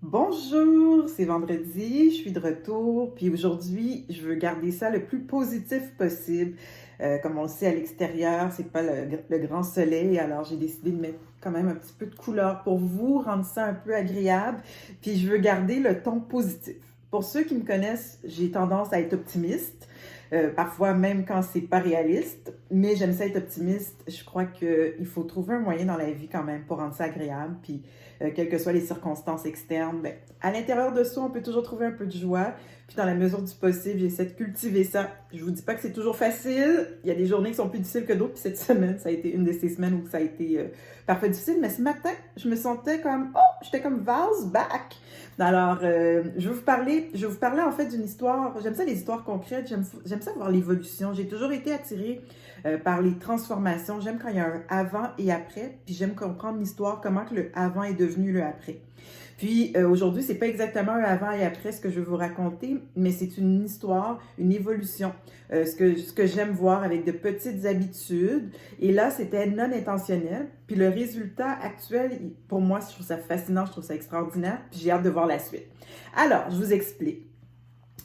Bonjour, c'est vendredi, je suis de retour, puis aujourd'hui, je veux garder ça le plus positif possible. Comme on le sait à l'extérieur, c'est pas le grand soleil, alors j'ai décidé de mettre quand même un petit peu de couleur pour vous, rendre ça un peu agréable, puis je veux garder le ton positif. Pour ceux qui me connaissent, j'ai tendance à être optimiste, parfois même quand c'est pas réaliste, mais j'aime ça être optimiste. Je crois qu'il faut trouver un moyen dans la vie quand même pour rendre ça agréable, puis quelles que soient les circonstances externes, ben, à l'intérieur de soi, on peut toujours trouver un peu de joie. Puis dans la mesure du possible, j'essaie de cultiver ça. Je vous dis pas que c'est toujours facile. Il y a des journées qui sont plus difficiles que d'autres. Puis cette semaine, ça a été une de ces semaines où ça a été parfois difficile. Mais ce matin, je me sentais comme, oh, j'étais comme Val's back. Alors, je vais vous parler en fait d'une histoire. J'aime ça les histoires concrètes. J'aime ça voir l'évolution. J'ai toujours été attirée par les transformations. J'aime quand il y a un avant et après. Puis j'aime comprendre l'histoire, comment que le avant est devenu le après. Puis aujourd'hui, c'est pas exactement un avant et après ce que je veux vous raconter, mais c'est une histoire, une évolution. Ce que j'aime voir avec de petites habitudes. Et là, c'était non intentionnel. Puis le résultat actuel, pour moi, je trouve ça fascinant, je trouve ça extraordinaire. Puis j'ai hâte de voir la suite. Alors, je vous explique.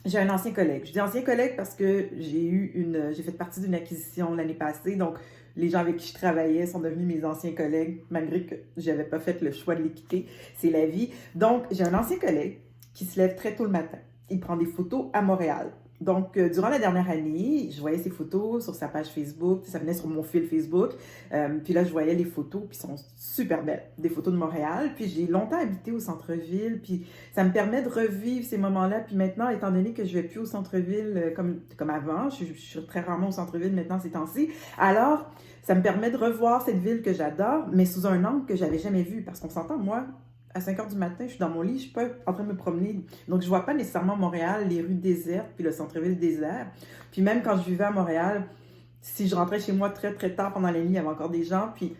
J'ai un ancien collègue. Je dis ancien collègue parce que j'ai fait partie d'une acquisition l'année passée. Donc, les gens avec qui je travaillais sont devenus mes anciens collègues, malgré que je n'avais pas fait le choix de les quitter. C'est la vie. Donc, j'ai un ancien collègue qui se lève très tôt le matin. Il prend des photos à Montréal. Donc, durant la dernière année, je voyais ses photos sur sa page Facebook. Ça venait sur mon fil Facebook. Puis là, je voyais les photos, puis sont super belles. Des photos de Montréal. Puis j'ai longtemps habité au centre-ville. Puis ça me permet de revivre ces moments-là. Puis maintenant, étant donné que je ne vais plus au centre-ville comme avant, je suis très rarement au centre-ville maintenant ces temps-ci. Alors, ça me permet de revoir cette ville que j'adore, mais sous un angle que j'avais jamais vu. Parce qu'on s'entend, moi, à 5 heures du matin, je suis dans mon lit, je suis pas en train de me promener. Donc, je vois pas nécessairement Montréal, les rues désertes, puis le centre-ville désert. Puis même quand je vivais à Montréal, si je rentrais chez moi très, très tard pendant la nuit, il y avait encore des gens. Puis,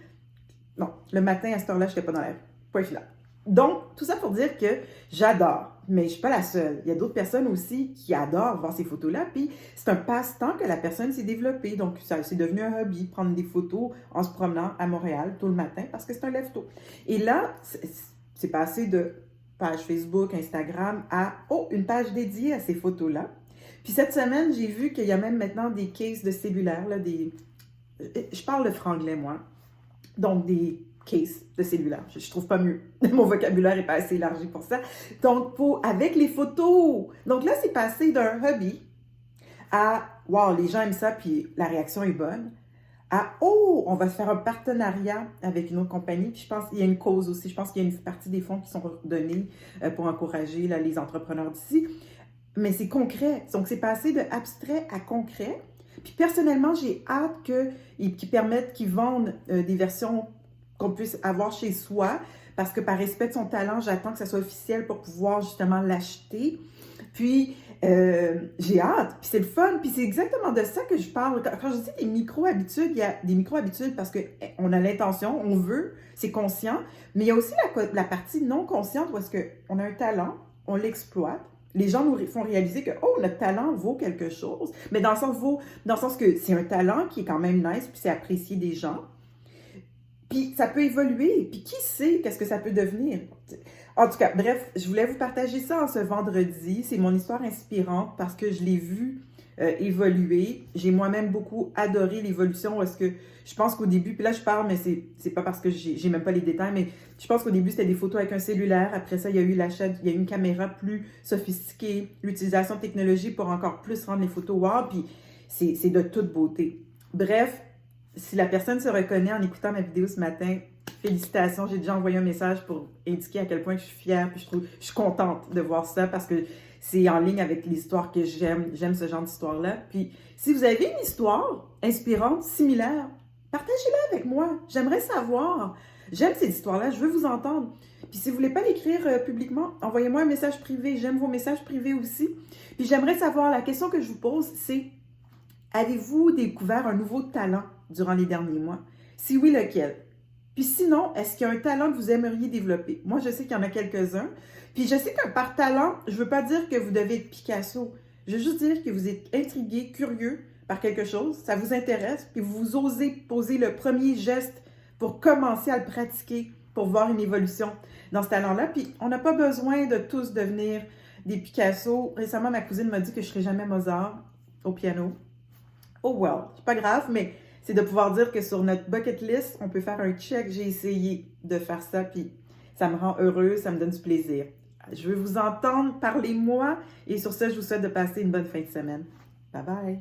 non, le matin, à cette heure-là, je n'étais pas dans la rue. Point final. Donc, tout ça pour dire que j'adore, mais je ne suis pas la seule. Il y a d'autres personnes aussi qui adorent voir ces photos-là, puis c'est un passe-temps que la personne s'est développée. Donc, ça c'est devenu un hobby, prendre des photos en se promenant à Montréal tôt le matin, parce que c'est un lève-tôt. Et là, c'est passé de page Facebook, Instagram à, oh, une page dédiée à ces photos-là. Puis cette semaine, j'ai vu qu'il y a même maintenant des cases de cellulaire, là, je parle le franglais, moi. Donc, des cases de cellulaire. Je trouve pas mieux. Mon vocabulaire est pas assez élargi pour ça. Donc, avec les photos. Donc là, c'est passé d'un hobby à, wow, les gens aiment ça, puis la réaction est bonne, à, oh, on va se faire un partenariat avec une autre compagnie. Puis je pense qu'il y a une cause aussi. Je pense qu'il y a une partie des fonds qui sont donnés pour encourager là, les entrepreneurs d'ici. Mais c'est concret. Donc, c'est passé de abstrait à concret. Puis personnellement, j'ai hâte qu'ils vendent des versions qu'on puisse avoir chez soi, parce que par respect de son talent, j'attends que ça soit officiel pour pouvoir justement l'acheter. Puis j'ai hâte, puis c'est le fun, puis c'est exactement de ça que je parle. Quand je dis des micro-habitudes, il y a des micro-habitudes parce qu'on a l'intention, on veut, c'est conscient, mais il y a aussi la partie non consciente où est-ce qu'on a un talent, on l'exploite. Les gens nous font réaliser que, oh, notre talent vaut quelque chose. Mais dans le sens que c'est un talent qui est quand même nice, puis c'est apprécié des gens. Puis ça peut évoluer. Puis qui sait qu'est-ce que ça peut devenir? En tout cas, bref, je voulais vous partager ça en ce vendredi. C'est mon histoire inspirante parce que je l'ai vu évoluer. J'ai moi-même beaucoup adoré l'évolution. Est-ce que je pense qu'au début, puis là je parle, mais c'est pas parce que j'ai même pas les détails, mais je pense qu'au début c'était des photos avec un cellulaire. Après ça, il y a eu il y a eu une caméra plus sophistiquée, l'utilisation de technologie pour encore plus rendre les photos wow. Puis c'est de toute beauté. Bref, si la personne se reconnaît en écoutant ma vidéo ce matin, félicitations, j'ai déjà envoyé un message pour indiquer à quel point je suis fière, puis je suis contente de voir ça parce que c'est en ligne avec l'histoire que j'aime ce genre d'histoire-là. Puis si vous avez une histoire inspirante, similaire, partagez-la avec moi, j'aimerais savoir. J'aime ces histoires-là, je veux vous entendre. Puis si vous ne voulez pas l'écrire publiquement, envoyez-moi un message privé, j'aime vos messages privés aussi. Puis j'aimerais savoir, la question que je vous pose, c'est: avez-vous découvert un nouveau talent durant les derniers mois? Si oui, lequel? Puis sinon, est-ce qu'il y a un talent que vous aimeriez développer? Moi, je sais qu'il y en a quelques-uns. Puis je sais que par talent, je ne veux pas dire que vous devez être Picasso. Je veux juste dire que vous êtes intrigué, curieux par quelque chose, ça vous intéresse, puis vous osez poser le premier geste pour commencer à le pratiquer. pour voir une évolution dans ce talent-là. Puis on n'a pas besoin de tous devenir des Picasso. Récemment, ma cousine m'a dit que je ne serais jamais Mozart au piano. Oh well, c'est pas grave, mais c'est de pouvoir dire que sur notre bucket list, on peut faire un check. J'ai essayé de faire ça, puis ça me rend heureuse, ça me donne du plaisir. Je veux vous entendre, parlez-moi, et sur ça, je vous souhaite de passer une bonne fin de semaine. Bye bye!